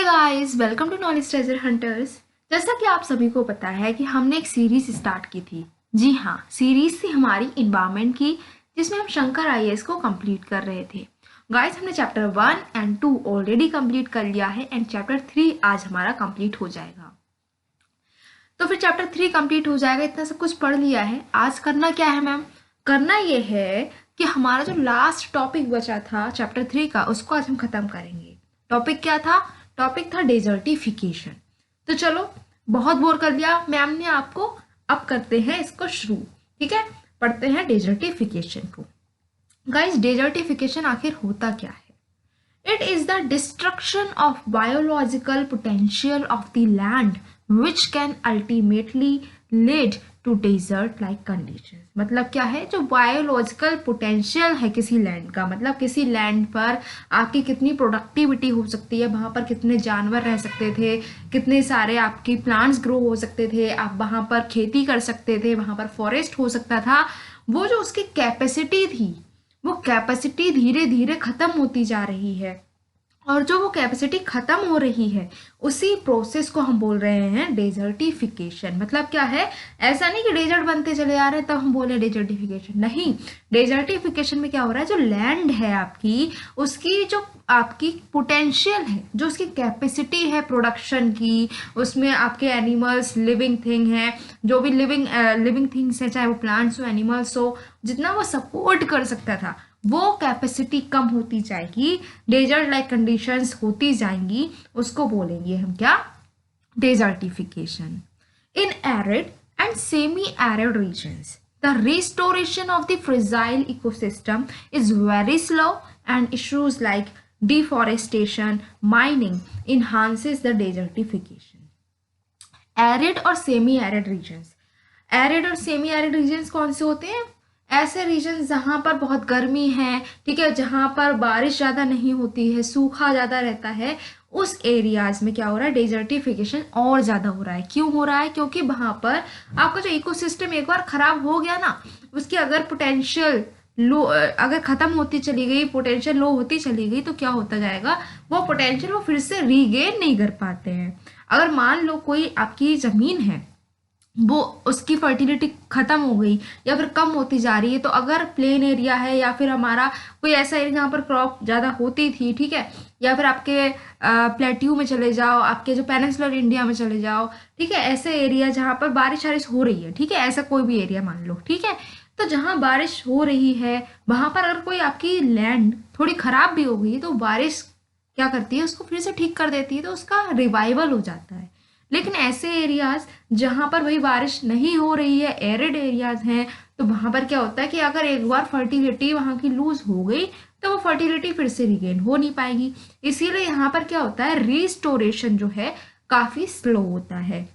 Guys, welcome to knowledge treasure hunters. जैसा कि आप सभी को पता है कि हमने एक सीरीज स्टार्ट की थी। जी हाँ, सीरीज थी हमारी इन्वायरमेंट की, जिसमें हम शंकर आईएएस को कंप्लीट कर रहे थे। गाइस, हमने चैप्टर 1 एंड 2 ऑलरेडी कंप्लीट कर लिया है एंड चैप्टर 3 आज हमारा कंप्लीट हो जाएगा। तो फिर चैप्टर 3 कंप्लीट हो जाएगा। इतना सब कुछ पढ़ लिया है। आज करना क्या है मैम? करना ये है कि हमारा जो लास्ट टॉपिक बचा था चैप्टर 3 का, उसको आज हम खत्म करेंगे। टॉपिक क्या था? टॉपिक था डेजर्टिफिकेशन। तो चलो, बहुत बोर कर लिया मैम ने आपको, अब करते हैं इसको शुरू। ठीक है, पढ़ते हैं डेजर्टिफिकेशन को। गाइस, डेजर्टिफिकेशन आखिर होता क्या है? It is the destruction of biological potential of the land which can ultimately lead to desert-like conditions। मतलब क्या है? जो बायोलॉजिकल पोटेंशियल है किसी लैंड का, मतलब किसी लैंड पर आपकी कितनी प्रोडक्टिविटी हो सकती है, वहाँ पर कितने जानवर रह सकते थे, कितने सारे आपकी प्लांट्स ग्रो हो सकते थे, आप वहाँ पर खेती कर सकते थे, वहाँ पर फॉरेस्ट हो सकता था। वो जो उसकी कैपेसिटी थी, वो कैपेसिटी धीरे धीरे खत्म होती जा रही है। और जो वो कैपेसिटी खत्म हो रही है, उसी प्रोसेस को हम बोल रहे हैं डेजर्टिफिकेशन। मतलब क्या है? ऐसा नहीं कि डेजर्ट बनते चले आ रहे हैं तब हम बोले डेजर्टिफिकेशन, नहीं। डेजर्टिफिकेशन में क्या हो रहा है? जो लैंड है आपकी, उसकी जो आपकी पोटेंशियल है, जो उसकी कैपेसिटी है प्रोडक्शन की, उसमें आपके एनिमल्स, लिविंग थिंग है, जो भी लिविंग थिंग्स है, चाहे वो प्लांट्स हो, एनिमल्स हो, जितना वो सपोर्ट कर सकता था, वो कैपेसिटी कम होती जाएगी, डेजर्ट लाइक कंडीशंस होती जाएंगी। उसको बोलेंगे हम क्या? Desertification. In arid and semi arid regions the restoration of the fragile ecosystem is very slow and issues like deforestation, mining enhances the desertification. Arid और सेमी एरिड रीजन्स। एरिड और semi arid regions कौन से होते हैं? ऐसे reason जहाँ पर बहुत गर्मी है, ठीक है, जहाँ पर बारिश ज़्यादा नहीं होती है, सूखा ज़्यादा रहता है, उस एरियाज में क्या हो रहा है? डेजर्टिफिकेशन और ज़्यादा हो रहा है। क्यों हो रहा है? क्योंकि वहाँ पर आपका जो इकोसिस्टम एक बार खराब हो गया ना, उसकी अगर पोटेंशियल लो, अगर खत्म होती चली गई, पोटेंशियल लो होती चली गई, तो क्या होता जाएगा? वो पोटेंशियल वो फिर से रीगेन नहीं कर पाते हैं। अगर मान लो कोई आपकी ज़मीन है, वो उसकी फर्टिलिटी खत्म हो गई या फिर कम होती जा रही है, तो अगर प्लेन एरिया है या फिर हमारा कोई ऐसा एरिया जहाँ पर क्रॉप ज़्यादा होती थी, ठीक है, या फिर आपके प्लेट्यू में चले जाओ, आपके जो पेनिनसुलर इंडिया में चले जाओ, ठीक है, ऐसे एरिया जहाँ पर बारिश वारिश हो रही है, ठीक है, ऐसा कोई भी एरिया मान लो, ठीक है, तो जहाँ बारिश हो रही है वहाँ पर अगर कोई आपकी लैंड थोड़ी खराब भी हो गई, तो बारिश क्या करती है? उसको फिर से ठीक कर देती है, तो उसका रिवाइवल हो जाता है। लेकिन ऐसे एरियाज जहाँ पर वही बारिश नहीं हो रही है, एरिड एरियाज हैं, तो वहाँ पर क्या होता है कि अगर एक बार फर्टिलिटी वहाँ की लूज हो गई, तो वो फर्टिलिटी फिर से रिगेन हो नहीं पाएगी। इसीलिए यहाँ पर क्या होता है? रिस्टोरेशन जो है काफ़ी स्लो होता है।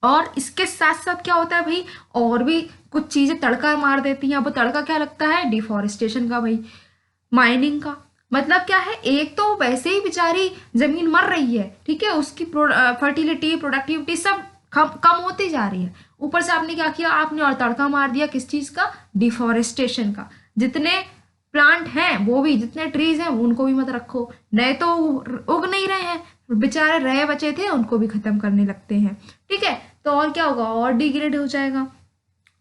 और इसके साथ साथ क्या होता है भाई? और भी कुछ चीज़ें तड़का मार देती हैं। अब वो तड़का क्या लगता है? डिफॉरेस्टेशन का भाई, माइनिंग का। मतलब क्या है? एक तो वैसे ही बेचारी जमीन मर रही है, ठीक है, उसकी फर्टिलिटी, प्रोडक्टिविटी सब कम होती जा रही है। ऊपर से आपने क्या किया? आपने और तड़का मार दिया किस चीज का? डिफॉरेस्टेशन का। जितने प्लांट हैं वो भी, जितने ट्रीज हैं उनको भी मत रखो, नए तो उग नहीं रहे हैं, बेचारे रहे बचे थे उनको भी खत्म करने लगते हैं, ठीक है, तो और क्या होगा? और डिग्रेड हो जाएगा।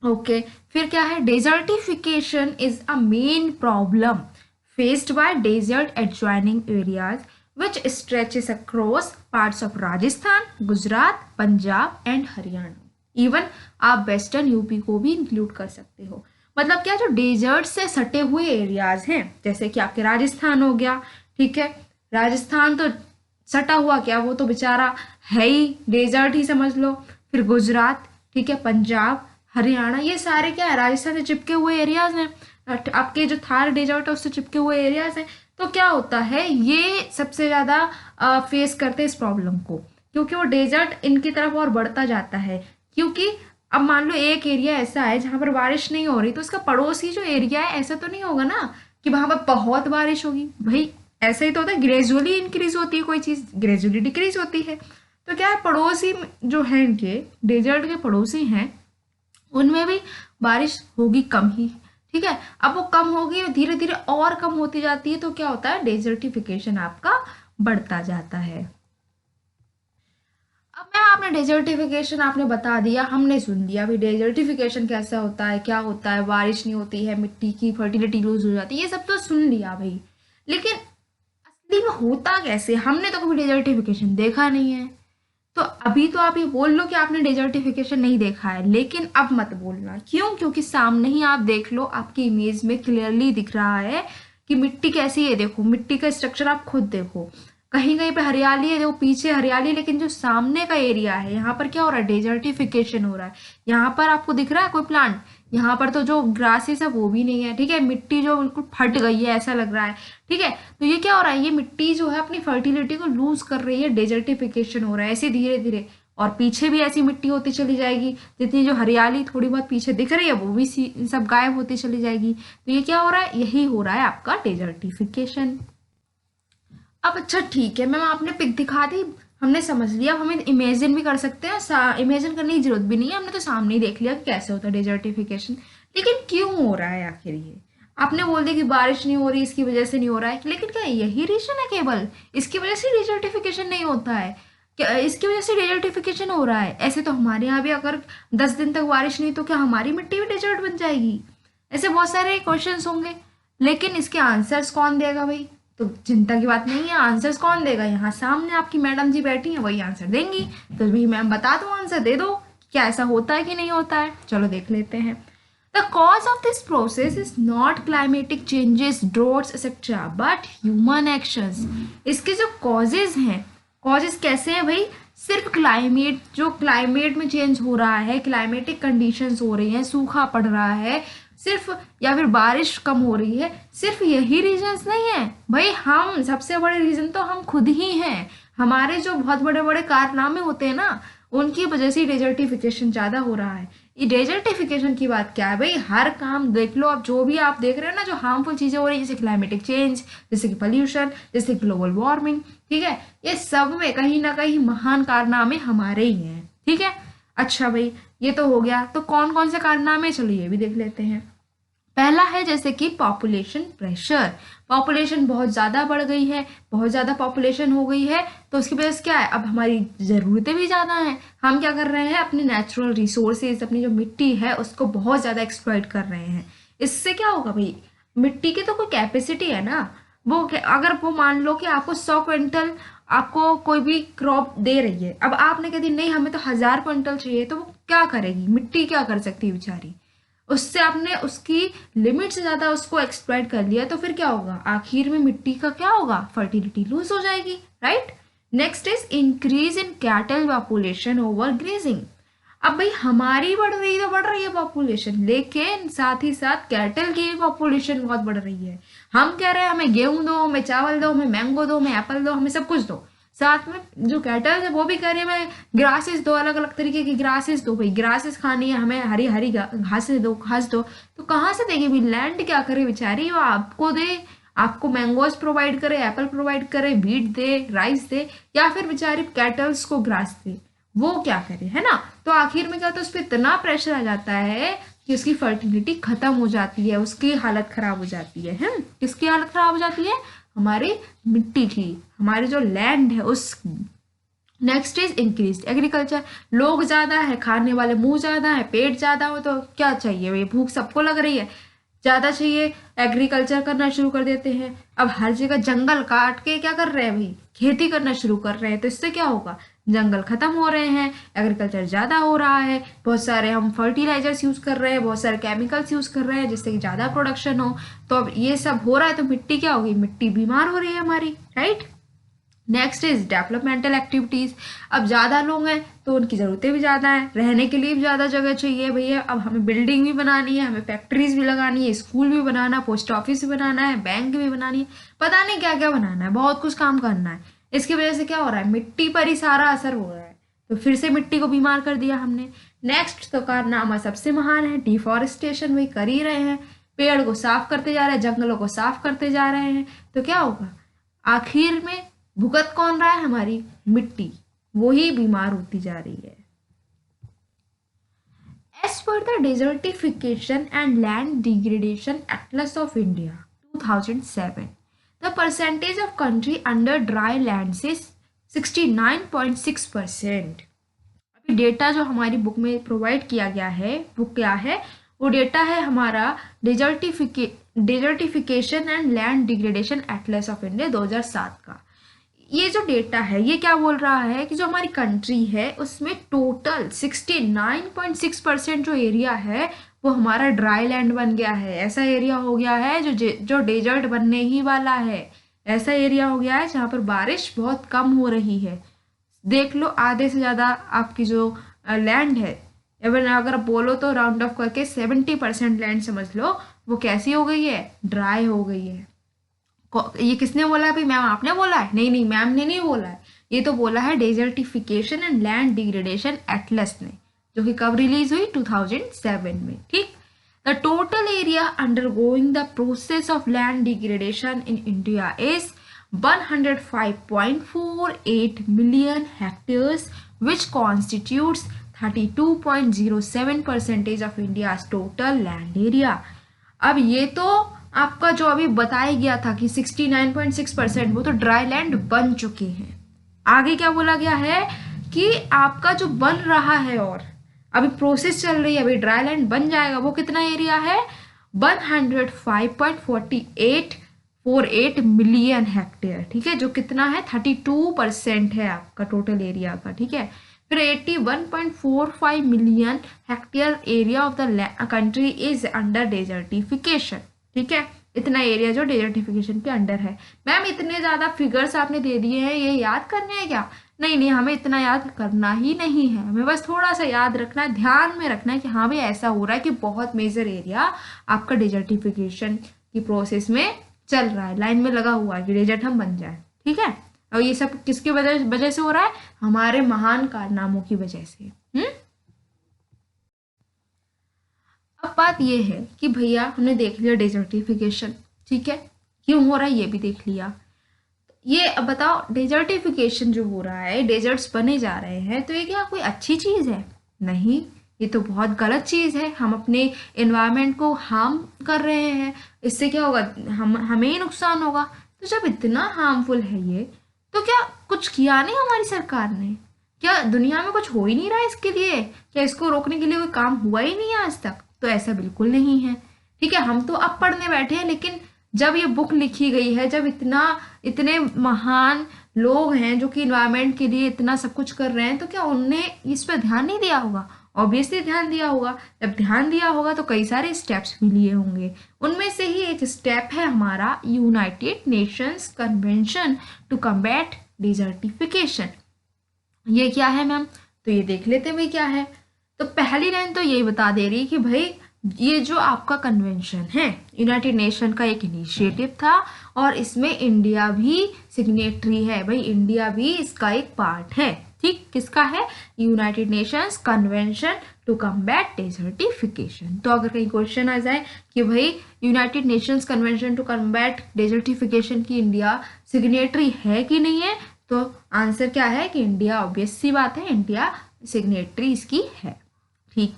ओके, फिर क्या है? Desertification is a main problem faced by desert adjoining areas which stretches across parts of Rajasthan, Gujarat, Punjab and Haryana. Even आप वेस्टर्न यूपी को भी इंक्लूड कर सकते हो। मतलब क्या? जो डेजर्ट से सटे हुए एरियाज हैं, जैसे कि आपके राजस्थान हो गया, ठीक है, राजस्थान तो सटा हुआ क्या, वो तो बेचारा है ही, डेजर्ट ही समझ लो। फिर गुजरात, ठीक है, पंजाब, हरियाणा, ये सारे क्या है? राजस्थान से चिपके हुए एरियाज हैं। आपके जो थार डेजर्ट है उससे चिपके हुए एरियाज हैं। तो क्या होता है? ये सबसे ज़्यादा फेस करते हैं इस प्रॉब्लम को, क्योंकि वो डेजर्ट इनकी तरफ और बढ़ता जाता है। क्योंकि अब मान लो एक एरिया ऐसा है जहाँ पर बारिश नहीं हो रही, तो उसका पड़ोसी जो एरिया है, ऐसा तो नहीं होगा ना कि वहाँ पर बहुत बारिश होगी भाई। ऐसा ही तो होता है, ग्रेजुअली इंक्रीज होती है कोई चीज़, ग्रेजुअली डिक्रीज होती है। तो क्या है? पड़ोसी जो है, इनके डेजर्ट के पड़ोसी हैं, उनमें भी बारिश होगी कम ही, ठीक है। अब वो कम होगी, धीरे धीरे और कम होती जाती है, तो क्या होता है? डेजर्टिफिकेशन आपका बढ़ता जाता है। डेजर्टिफिकेशन आपने बता दिया, हमने सुन लिया भाई डेजर्टिफिकेशन कैसा होता है, क्या होता है, बारिश नहीं होती है, मिट्टी की फर्टिलिटी लूज हो जाती है, ये सब तो सुन लिया भाई। लेकिन असली में होता कैसे, हमने तो कभी डेजर्टिफिकेशन देखा नहीं है। तो अभी तो आप ये बोल लो कि आपने डेजर्टिफिकेशन नहीं देखा है, लेकिन अब मत बोलना। क्यों? क्योंकि सामने ही आप देख लो, आपकी इमेज में क्लियरली दिख रहा है कि मिट्टी कैसी है। देखो मिट्टी का स्ट्रक्चर आप खुद देखो, कहीं कहीं पे हरियाली है, देखो पीछे हरियाली है, लेकिन जो सामने का एरिया है यहाँ पर क्या हो रहा है, डेजर्टिफिकेशन हो रहा है। यहाँ पर आपको दिख रहा है कोई प्लांट, यहाँ पर तो जो ग्रासेस है वो भी नहीं है, ठीक है। मिट्टी जो बिल्कुल फट गई है ऐसा लग रहा है, ठीक है। तो ये क्या हो रहा है, ये मिट्टी जो है अपनी फर्टिलिटी को लूज कर रही है, डेजर्टिफिकेशन हो रहा है ऐसे धीरे धीरे। और पीछे भी ऐसी मिट्टी होती चली जाएगी, जितनी जो हरियाली थोड़ी बहुत पीछे दिख रही है वो भी सब गायब होती चली जाएगी। तो ये क्या हो रहा है, यही हो रहा है आपका डेजर्टिफिकेशन। अब अच्छा ठीक है मैम, आपने पिक दिखा दी, हमने समझ लिया, अब हमें इमेजिन भी कर सकते हैं, इमेजिन करने की जरूरत भी नहीं है, हमने तो सामने ही देख लिया कि कैसे होता है डेजर्टिफिकेशन। लेकिन क्यों हो रहा है आखिर ये? आपने बोल दिया कि बारिश नहीं हो रही इसकी वजह से नहीं हो रहा है, लेकिन क्या यही रीजन है केवल? इसकी वजह से डेजर्टिफिकेशन नहीं होता है क्या? इसकी वजह से डेजर्टिफिकेशन हो रहा है? ऐसे तो हमारे यहाँ भी अगर 10 दिन तक बारिश नहीं तो क्या हमारी मिट्टी भी डेजर्ट बन जाएगी? ऐसे बहुत सारे क्वेश्चंस होंगे, लेकिन इसके आंसर्स कौन देगा भाई? तो चिंता की बात नहीं है, आंसर्स कौन देगा? यहाँ सामने आपकी मैडम जी बैठी हैं, वही आंसर देंगी। तो भाई मैम बता दो, आंसर दे दो, क्या ऐसा होता है कि नहीं होता है। चलो देख लेते हैं। The cause of this process is not climatic changes, droughts etcetera, but human actions. इसके जो कॉजेज हैं, कॉजेज कैसे हैं भाई? सिर्फ क्लाइमेट, जो क्लाइमेट में चेंज हो रहा है, क्लाइमेटिक कंडीशंस हो रही हैं, सूखा पड़ रहा है सिर्फ, या फिर बारिश कम हो रही है, सिर्फ यही रीजंस नहीं है भाई। हम सबसे बड़े रीजन तो हम खुद ही हैं। हमारे जो बहुत बड़े बड़े कारनामे होते हैं ना, उनकी वजह से डेजर्टिफिकेशन ज़्यादा हो रहा है। ये डेजर्टिफिकेशन की बात क्या है भाई? हर काम देख लो आप, जो भी आप देख रहे हो ना, जो हार्मफुल चीज़ें हो रही है, जैसे क्लाइमेटिक चेंज, जैसे कि पोल्यूशन, जैसे ग्लोबल वार्मिंग, ठीक है, ये सब में कहीं ना कहीं महान कारनामे हमारे ही हैं, ठीक है। अच्छा भाई ये तो हो गया, तो कौन कौन से कारनामे, चलो ये भी देख लेते हैं। पहला है जैसे कि पॉपुलेशन प्रेशर। पॉपुलेशन बहुत ज़्यादा बढ़ गई है, बहुत ज़्यादा पॉपुलेशन हो गई है, तो उसकी वजह से क्या है, अब हमारी ज़रूरतें भी ज़्यादा हैं। हम क्या कर रहे हैं, अपने नेचुरल रिसोर्सेज, अपनी जो मिट्टी है उसको बहुत ज़्यादा एक्सप्लॉइट कर रहे हैं। इससे क्या होगा भाई, मिट्टी की तो कोई कैपेसिटी है ना, वो अगर वो मान लो कि आपको 100 क्विंटल आपको कोई भी क्रॉप दे रही है, अब आपने कह दी नहीं हमें तो 1000 क्विंटल चाहिए, तो वो क्या करेगी, मिट्टी क्या कर सकती है बेचारी? उससे आपने उसकी लिमिट से ज़्यादा उसको एक्सप्लॉइट कर लिया, तो फिर क्या होगा, आखिर में मिट्टी का क्या होगा, फर्टिलिटी लूज हो जाएगी, right. Next is increase in cattle population over grazing. अब भाई हमारी बढ़ रही तो बढ़ रही है पॉपुलेशन, लेकिन साथ ही साथ कैटल की पॉपुलेशन बहुत बढ़ रही है। हम कह रहे हैं हमें गेहूं दो, हमें चावल दो, हमें मैंगो दो, हमें एप्पल दो, हमें सब कुछ दो, साथ में जो कैटल है वो भी कह रहे हैं हमें ग्रासेस दो, अलग अलग तरीके की ग्रासेस दो। भाई ग्रासेस खानी है हमें, हरी हरी घासें दो, घास दो, तो कहाँ से देगी भाई? लैंड क्या करे बेचारी, वो आपको दे, आपको मैंगोज प्रोवाइड करे, एप्पल प्रोवाइड करे, व्हीट दे, राइस दे, या फिर बेचारी कैटल्स को ग्रास दे, वो क्या करे, है ना। तो आखिर में क्या होता है, उस पर इतना प्रेशर आ जाता है कि उसकी फर्टिलिटी खत्म हो जाती है, उसकी हालत खराब हो जाती है। किसकी हालत खराब हो जाती है? हमारी मिट्टी की, हमारी जो लैंड है उस। Next is increase agriculture. लोग ज्यादा है, खाने वाले मुंह ज्यादा है, पेट ज्यादा हो तो क्या चाहिए भाई, भूख सबको लग रही है, ज्यादा चाहिए, एग्रीकल्चर करना शुरू कर देते हैं। अब हर जगह जंगल काट के क्या कर रहे हैं भाई, खेती करना शुरू कर रहे हैं, तो इससे क्या होगा, जंगल खत्म हो रहे हैं, एग्रीकल्चर ज़्यादा हो रहा है, बहुत सारे हम फर्टिलाइजर्स यूज़ कर रहे हैं, बहुत सारे केमिकल्स यूज़ कर रहे हैं जिससे कि ज़्यादा प्रोडक्शन हो। तो अब ये सब हो रहा है तो मिट्टी क्या होगी, मिट्टी बीमार हो रही है हमारी, right. Next is developmental activities. अब ज़्यादा लोग हैं तो उनकी ज़रूरतें भी ज़्यादा हैं, रहने के लिए भी ज़्यादा जगह चाहिए भैया। अब हमें बिल्डिंग भी बनानी है, हमें फैक्ट्रीज भी लगानी है, स्कूल भी बनाना, पोस्ट ऑफिस भी बनाना है, बैंक भी बनानी है, पता नहीं क्या क्या बनाना है, बहुत कुछ काम करना है। इसकी वजह से क्या हो रहा है, मिट्टी पर ही सारा असर हो रहा है, तो फिर से मिट्टी को बीमार कर दिया हमने। नेक्स्ट तो कारनामा सबसे महान है, डिफॉरेस्टेशन। वही कर ही रहे हैं, पेड़ को साफ करते जा रहे हैं, जंगलों को साफ करते जा रहे हैं, तो क्या होगा, आखिर में भुगत कौन रहा है, हमारी मिट्टी, वो ही बीमार होती जा रही है। As per the desertification and land degradation atlas of India 2007, the percentage of country under dry lands is 69.6%. Data जो हमारी बुक में प्रोवाइड किया गया है वो क्या है, वो डेटा है हमारा desertification and land degradation atlas of India 2007 का। ये जो डेटा है ये क्या बोल रहा है कि जो हमारी कंट्री है उसमें टोटल 69.6% जो एरिया है वो हमारा ड्राई लैंड बन गया है। ऐसा एरिया हो गया है जो डेजर्ट बनने ही वाला है। ऐसा एरिया हो गया है जहाँ पर बारिश बहुत कम हो रही है। देख लो आधे से ज़्यादा आपकी जो लैंड है, इवन अगर आप बोलो तो राउंड ऑफ करके 70% लैंड समझ लो, वो कैसी हो गई है, ड्राई हो गई है। ये किसने बोला है भाई, मैम आपने बोला है? नहीं नहीं, मैम ने नहीं बोला है, ये तो बोला है desertification and land degradation Atlas ने, जो कि कब रिलीज हुई, 2007 में। ठीक, the total area undergoing the process of land degradation in India is 105.48 million hectares, which constitutes 32.07% of India's total land area. अब ये तो आपका जो अभी बताया गया था कि 69.6% वो तो ड्राई लैंड बन चुके हैं। आगे क्या बोला गया है कि आपका जो बन रहा है और अभी प्रोसेस चल रही है, अभी ड्राई लैंड बन जाएगा, वो कितना एरिया है, 105.48 मिलियन हेक्टेयर। ठीक है, जो कितना है 32% है आपका टोटल एरिया का। ठीक है, फिर 81.45 million hectare area of the country is under desertification. ठीक है, इतना एरिया जो डेजर्टिफिकेशन के अंडर है। मैम इतने ज़्यादा फिगर्स आपने दे दिए हैं, ये याद करने हैं क्या? नहीं नहीं, हमें इतना याद करना ही नहीं है, हमें बस थोड़ा सा याद रखना है, ध्यान में रखना है कि हाँ भाई ऐसा हो रहा है कि बहुत मेजर एरिया आपका डेजर्टिफिकेशन की प्रोसेस में चल रहा है, लाइन में लगा हुआ है कि डेजर्ट हम बन जाए। ठीक है, और ये सब किसकी वजह से हो रहा है, हमारे महान कारनामों की वजह से। अब बात ये है कि भैया हमने देख लिया डेजर्टिफिकेशन, ठीक है, क्यों हो रहा है ये भी देख लिया। ये अब बताओ, डेजर्टिफिकेशन जो हो रहा है, डेजर्ट्स बने जा रहे हैं, तो ये क्या कोई अच्छी चीज़ है? नहीं, ये तो बहुत गलत चीज़ है। हम अपने एनवायरनमेंट को हार्म कर रहे हैं, इससे क्या होगा, हमें ही नुकसान होगा। तो जब इतना हार्मफुल है ये, तो क्या कुछ किया नहीं हमारी सरकार ने? क्या दुनिया में कुछ हो ही नहीं रहा है इसके लिए? क्या इसको रोकने के लिए कोई काम हुआ ही नहीं है आज तक? तो ऐसा बिल्कुल नहीं है। ठीक है, हम तो अब पढ़ने बैठे हैं, लेकिन जब ये बुक लिखी गई है, जब इतने महान लोग हैं जो कि इन्वायरमेंट के लिए इतना सब कुछ कर रहे हैं, तो क्या उनने इस पर ध्यान नहीं दिया होगा? ऑब्वियसली ध्यान दिया होगा। जब ध्यान दिया होगा तो कई सारे स्टेप्स भी लिए होंगे। उनमें से ही एक स्टेप है हमारा United Nations convention to combat desertification. ये क्या है मैम? तो ये देख लेते हैं भाई क्या है। तो पहली लाइन तो यही बता दे रही कि भाई ये जो आपका कन्वेंशन है, यूनाइटेड नेशन का एक इनिशिएटिव था और इसमें इंडिया भी सिग्नेटरी है। भाई इंडिया भी इसका एक पार्ट है। ठीक, किसका है? United Nations convention to combat desertification. तो अगर कहीं क्वेश्चन आ जाए कि भाई United Nations convention to combat desertification की इंडिया सिग्नेटरी है कि नहीं है, तो आंसर क्या है कि इंडिया, ऑब्वियस सी बात है, इंडिया सिग्नेटरी इसकी है। ठीक,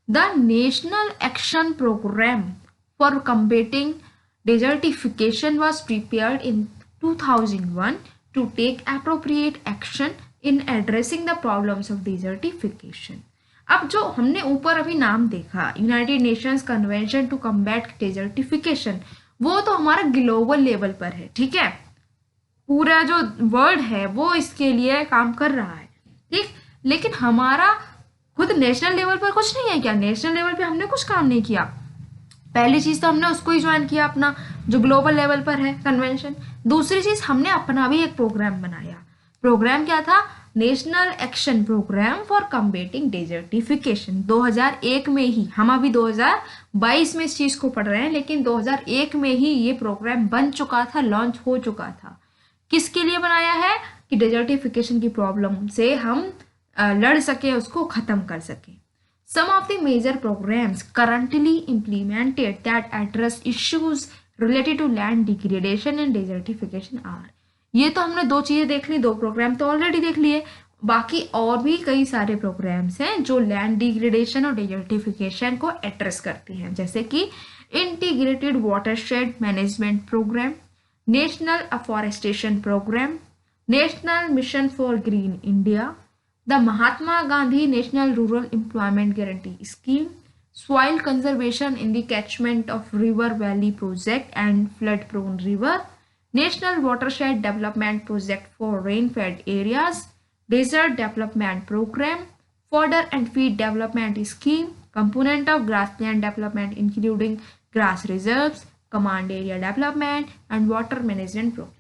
the national action programme for combating desertification was prepared in 2001 to take appropriate action in addressing the problems of desertification. अब जो हमने ऊपर अभी नाम देखा, United Nations convention to combat desertification, वो तो हमारा ग्लोबल लेवल पर है। ठीक है, पूरा जो वर्ल्ड है वो इसके लिए काम कर रहा है। ठीक, लेकिन हमारा खुद नेशनल लेवल पर कुछ नहीं है क्या? नेशनल लेवल पे हमने कुछ काम नहीं किया। पहली चीज़ तो हमने उसको ही ज्वाइन किया अपना, जो ग्लोबल लेवल पर है कन्वेंशन। दूसरी चीज़, हमने अपना भी एक प्रोग्राम बनाया। प्रोग्राम क्या था? National action programme for combating desertification. 2001 में ही, हम अभी 2022 में इस चीज़ को पढ़ रहे हैं, लेकिन 2001 में ही ये प्रोग्राम बन चुका था, लॉन्च हो चुका था। किसके लिए बनाया है? कि डेजर्टिफिकेशन की प्रॉब्लम से हम लड़ सके, उसको ख़त्म कर सके। Some of the major programs currently implemented that address issues related to land degradation and desertification are. ये तो हमने दो चीज़ें देख ली, दो प्रोग्राम तो ऑलरेडी देख लिए, बाकी और भी कई सारे प्रोग्राम्स हैं जो लैंड डिग्रेडेशन और डेजर्टिफिकेशन को एड्रेस करते हैं, जैसे कि integrated watershed management programme, national afforestation programme, national mission for green India, the Mahatma Gandhi national rural employment guarantee scheme, soil conservation in the catchment of river valley project and flood prone river, national watershed development project for rain fed areas, desert development program, fodder and feed development scheme, component of grassland development including grass reserves, command area development and water management program.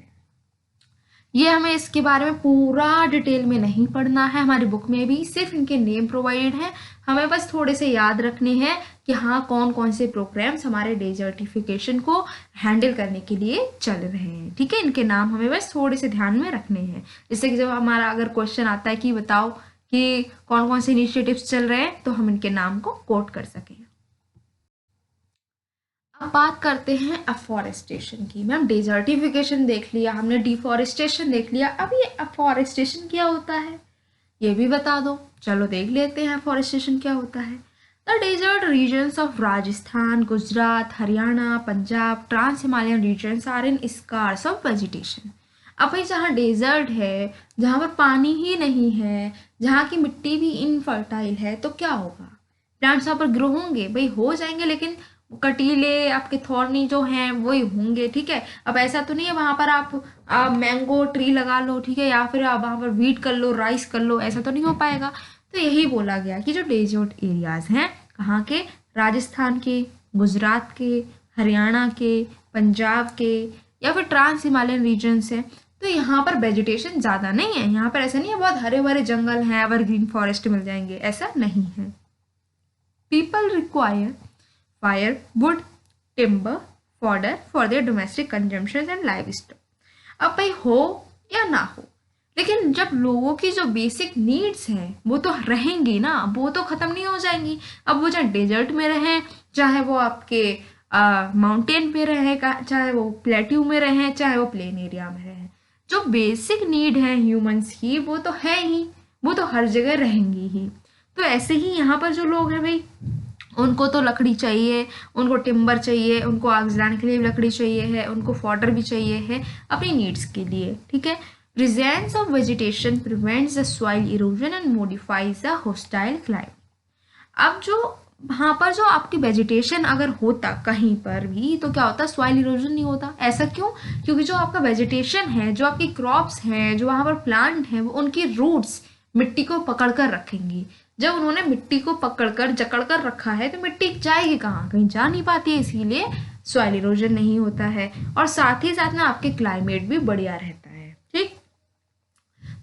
ये हमें इसके बारे में पूरा detail में नहीं पढ़ना है, हमारी बुक में भी सिर्फ इनके नेम प्रोवाइडेड हैं, हमें बस थोड़े से याद रखने हैं कि हाँ कौन कौन से प्रोग्राम्स हमारे डेजर्टिफिकेशन को हैंडल करने के लिए चल रहे हैं। ठीक है, इनके नाम हमें बस थोड़े से ध्यान में रखने हैं, जिससे कि जब हमारा अगर क्वेश्चन आता है कि बताओ कि कौन कौन से इनिशिएटिव्स चल रहे हैं तो हम इनके नाम को कोट कर सकें। अब बात करते हैं अफॉरेस्टेशन की। मैम डेजर्टिफिकेशन देख लिया हमने, डिफॉरेस्टेशन देख लिया, अब ये अफॉरेस्टेशन क्या होता है ये भी बता दो। चलो देख लेते हैं अफॉरेस्टेशन क्या होता है। The desert regions of Rajasthan, Gujarat, Haryana, Punjab, trans Himalayan regions are in scarce of vegetation. अब भाई जहाँ डेजर्ट है, जहाँ पर पानी ही नहीं है, जहाँ की मिट्टी भी इनफर्टाइल है, तो क्या होगा, प्लांट्स वहाँ पर ग्रो होंगे? भाई हो जाएंगे, लेकिन कटीले आपके थॉर्नी जो हैं वही होंगे। ठीक है, अब ऐसा तो नहीं है वहाँ पर आप मैंगो ट्री लगा लो, ठीक है, या फिर आप वहाँ पर वीट कर लो, राइस कर लो, ऐसा तो नहीं हो पाएगा। तो यही बोला गया कि जो डेजर्ट एरियाज हैं, कहाँ के, राजस्थान के, गुजरात के, हरियाणा के, पंजाब के या फिर ट्रांस हिमालयन रीजन्स हैं, तो यहाँ पर वेजिटेशन ज़्यादा नहीं है। यहाँ पर ऐसा नहीं है बहुत हरे भरे जंगल हैं, एवरग्रीन फॉरेस्ट मिल जाएंगे, ऐसा नहीं है। People require firewood, timber, fodder for their domestic consumption and livestock। अब भाई हो या ना हो, लेकिन जब लोगों की जो बेसिक नीड्स हैं वो तो रहेंगी ना, वो तो ख़त्म नहीं हो जाएंगी। अब वो चाहे डेजर्ट में रहें, चाहे वो आपके माउंटेन पे रहेगा, चाहे वो प्लेट्यू में रहें, चाहे वो प्लेन एरिया में रहें, जो बेसिक नीड है ह्यूमंस की वो तो है ही, वो तो हर जगह रहेंगी ही। तो ऐसे ही यहाँ पर जो लोग हैं भाई, उनको तो लकड़ी चाहिए, उनको टिम्बर चाहिए, उनको आग जलाने के लिए भी लकड़ी चाहिए है, उनको फॉडर भी चाहिए है अपनी नीड्स के लिए। ठीक है, presence of vegetation prevents the soil erosion and modifies the hostile climate। अब जो वहाँ पर जो आपकी वेजिटेशन अगर होता कहीं पर भी, तो क्या होता, सॉइल इरोजन नहीं होता। ऐसा क्यों? क्योंकि जो आपका वेजिटेशन है, जो आपकी क्रॉप्स हैं, जो वहाँ पर प्लांट हैं, वो उनकी रूट्स मिट्टी को पकड़ कर रखेंगी। जब उन्होंने मिट्टी को पकड़कर जकड़ कर रखा है तो मिट्टी जाएगी कहाँ, कहीं जा नहीं पाती है, इसीलिए सॉइल इरोजन नहीं होता है। और साथ ही साथ में आपके क्लाइमेट भी बढ़िया रहता है। ठीक,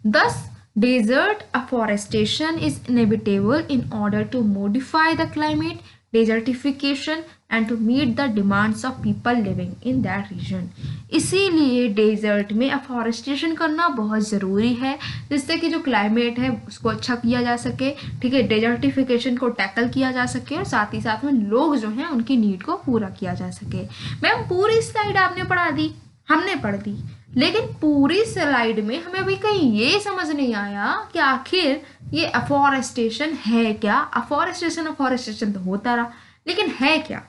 दस desert afforestation is inevitable in order to modify the climate, desertification and to meet the demands of people living in that region। इसीलिए डेजर्ट में अफॉरेस्टेशन करना बहुत ज़रूरी है, जिससे कि जो क्लाइमेट है उसको अच्छा किया जा सके। ठीक है, डेजर्टिफिकेशन को टैकल किया जा सके और साथ ही साथ में लोग जो हैं उनकी नीड को पूरा किया जा सके। मैम पूरी स्लाइड आपने पढ़ा दी, हमने पढ़ दी, लेकिन पूरी स्लाइड में हमें अभी कहीं ये समझ नहीं आया कि आखिर ये अफॉरेस्टेशन है क्या। अफॉरेस्टेशन तो होता रहा, लेकिन है क्या?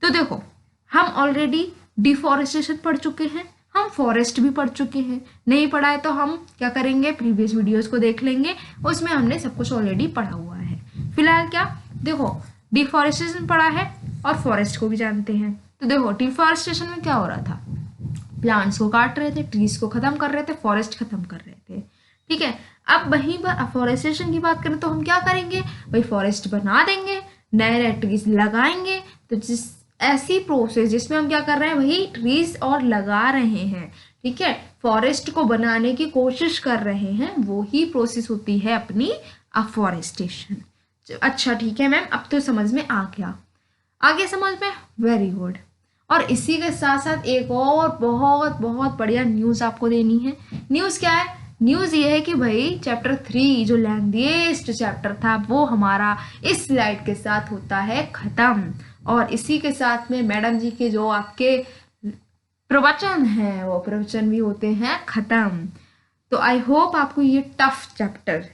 तो देखो, हम ऑलरेडी डिफॉरेस्टेशन पढ़ चुके हैं, हम फॉरेस्ट भी पढ़ चुके हैं। नहीं पढ़ा है तो हम क्या करेंगे, प्रीवियस वीडियोस को देख लेंगे, उसमें हमने सब कुछ ऑलरेडी पढ़ा हुआ है। फिलहाल क्या, देखो डिफॉरेस्टेशन पढ़ा है और फॉरेस्ट को भी जानते हैं। तो देखो डिफॉरेस्टेशन में क्या हो रहा था, प्लांट्स को काट रहे थे, ट्रीज को खत्म कर रहे थे, फॉरेस्ट खत्म कर रहे थे। ठीक है, अब वहीं पर अफॉरेस्टेशन की बात करें तो हम क्या करेंगे, भाई फॉरेस्ट बना देंगे, नए नए ट्रीज लगाएंगे। तो जिस ऐसी प्रोसेस जिसमें हम क्या कर रहे हैं, वही ट्रीज और लगा रहे हैं, ठीक है, फॉरेस्ट को बनाने की कोशिश कर रहे हैं, वो ही प्रोसेस होती है अपनी अफॉरेस्टेशन। अच्छा ठीक है मैम, अब तो समझ में आ गया, आगे समझ में, वेरी गुड। और इसी के साथ साथ एक और बहुत बहुत बढ़िया न्यूज़ आपको देनी है। न्यूज़ क्या है? न्यूज़ ये है कि भाई चैप्टर 3 जो लेंथीएस्ट चैप्टर था वो हमारा इस स्लाइड के साथ होता है ख़त्म। और इसी के साथ में मैडम जी के जो आपके प्रवचन हैं वो प्रवचन भी होते हैं ख़त्म। तो आई होप आपको ये टफ चैप्टर,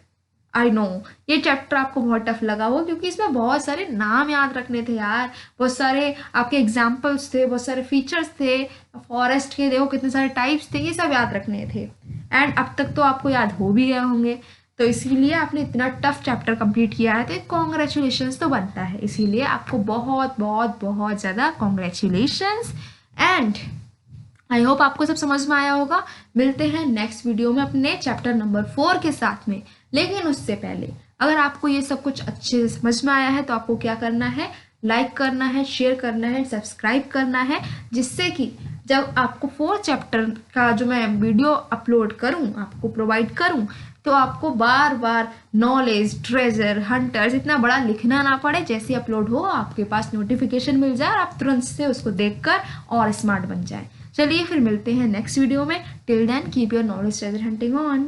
आई नो ये चैप्टर आपको बहुत टफ लगा हो, क्योंकि इसमें बहुत सारे नाम याद रखने थे यार, बहुत सारे आपके एग्जाम्पल्स थे, बहुत सारे फीचर्स थे, फॉरेस्ट के देखो कितने सारे टाइप्स थे, ये सब याद रखने थे। एंड अब तक तो आपको याद हो भी गए होंगे। तो इसीलिए आपने इतना टफ चैप्टर कंप्लीट किया है, तो कॉन्ग्रेचुलेशंस तो बनता है, इसीलिए आपको बहुत बहुत बहुत ज़्यादा कॉन्ग्रेचुलेशंस। एंड आई होप आपको सब समझ में आया होगा। मिलते हैं नेक्स्ट वीडियो में अपने चैप्टर नंबर 4 के साथ में। लेकिन उससे पहले अगर आपको ये सब कुछ अच्छे से समझ में आया है तो आपको क्या करना है, लाइक करना है, शेयर करना है, सब्सक्राइब करना है, जिससे कि जब आपको 4 चैप्टर का जो मैं वीडियो अपलोड करूं, आपको प्रोवाइड करूं, तो आपको बार बार नॉलेज, ट्रेजर, हंटर्स इतना बड़ा लिखना ना पड़े। जैसे अपलोड हो आपके पास नोटिफिकेशन मिल जाए और आप तुरंत से उसको देखकर और स्मार्ट बन जाए। चलिए फिर मिलते हैं नेक्स्ट वीडियो में। Till then keep your knowledge treasure hunting on.